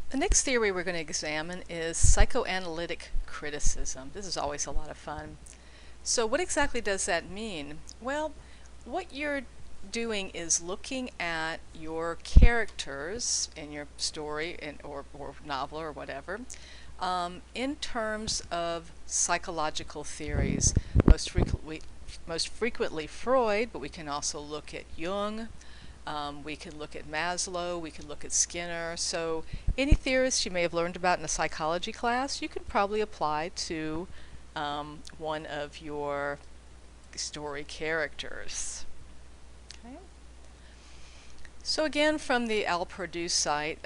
The next theory we're going to examine is psychoanalytic criticism. This is always a lot of fun. So what exactly does that mean? Well, what you're doing is looking at your characters in your story or novel or whatever in terms of psychological theories. Most frequently Freud, but we can also look at Jung. We can look at Maslow, we can look at Skinner. So any theorists you may have learned about in a psychology class, you can probably apply to one of your story characters. Okay. So again, from the Al Purdue site,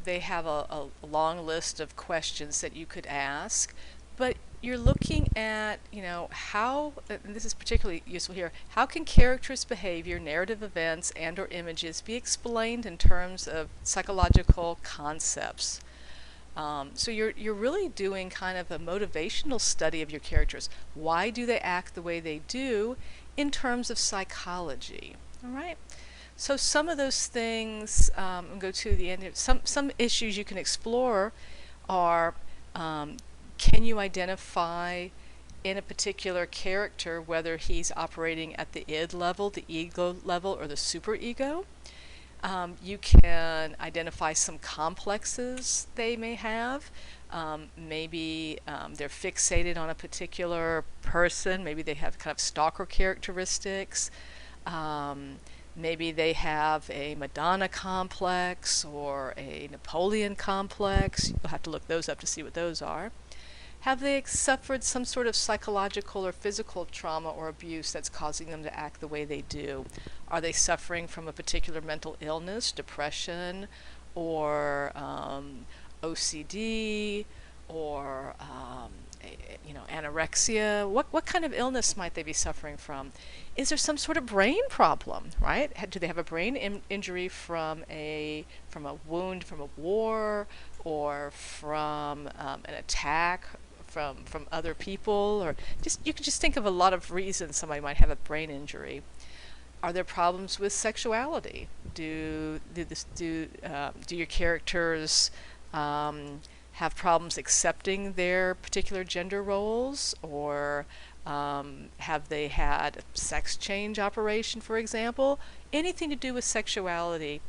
they have a long list of questions that you could ask, but you're looking at, how, and this is particularly useful here, how can characters' behavior, narrative events, and or images be explained in terms of psychological concepts? So you're really doing kind of a motivational study of your characters. Why do they act the way they do in terms of psychology? All right. So some of those things, go to the end. Some issues you can explore are, can you identify in a particular character whether he's operating at the id level, the ego level, or the superego? You can identify some complexes they may have. Maybe they're fixated on a particular person. Maybe they have kind of stalker characteristics. Maybe they have a Madonna complex or a Napoleon complex. You'll have to look those up to see what those are. Have they suffered some sort of psychological or physical trauma or abuse that's causing them to act the way they do? Are they suffering from a particular mental illness, depression, or OCD, or anorexia? What kind of illness might they be suffering from? Is there some sort of brain problem? Right? Do they have a brain injury from a wound from a war, or from an attack from other people, or just you can just think of a lot of reasons somebody might have a brain injury. Are there problems with sexuality? Do your characters have problems accepting their particular gender roles, or have they had a sex change operation, for example? Anything to do with sexuality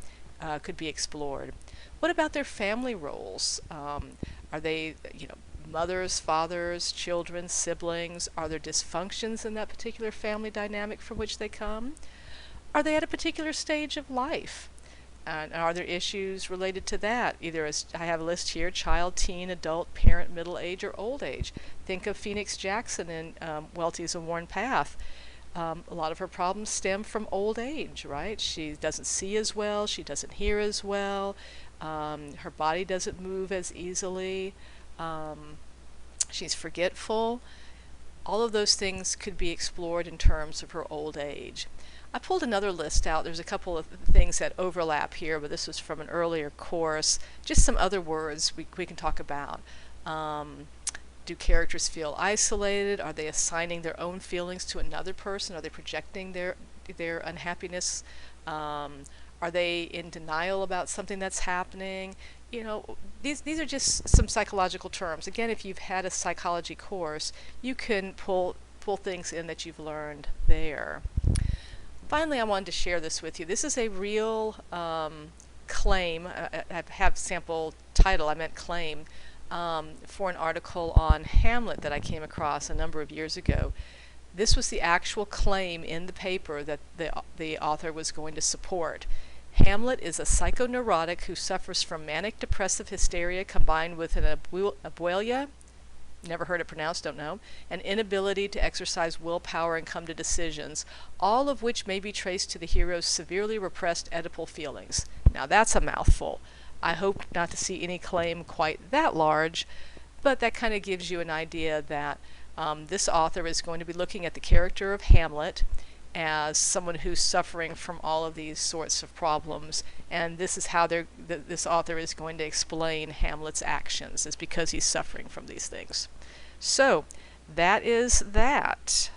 could be explored. What about their family roles? Are they, mothers, fathers, children, siblings? Are there dysfunctions in that particular family dynamic from which they come? Are they at a particular stage of life? And are there issues related to that? Either, as I have a list here, child, teen, adult, parent, middle age, or old age. Think of Phoenix Jackson in Welty's A Worn Path. A lot of her problems stem from old age, right? She doesn't see as well, she doesn't hear as well, her body doesn't move as easily, she's forgetful. All of those things could be explored in terms of her old age. I pulled another list out. There's a couple of things that overlap here, but this was from an earlier course. Just some other words we can talk about. Do characters feel isolated? Are they assigning their own feelings to another person? Are they projecting their unhappiness? Are they in denial about something that's happening? These are just some psychological terms. Again, if you've had a psychology course, you can pull things in that you've learned there. Finally, I wanted to share this with you. This is a real claim. I have sample title, I meant claim, for an article on Hamlet that I came across a number of years ago. This was the actual claim in the paper that the author was going to support. Hamlet is a psychoneurotic who suffers from manic depressive hysteria combined with an abulia, never heard it pronounced, don't know, an inability to exercise willpower and come to decisions, all of which may be traced to the hero's severely repressed Oedipal feelings. Now that's a mouthful. I hope not to see any claim quite that large, but that kind of gives you an idea that this author is going to be looking at the character of Hamlet as someone who's suffering from all of these sorts of problems, and this is how this author is going to explain Hamlet's actions, is because he's suffering from these things. So that is that.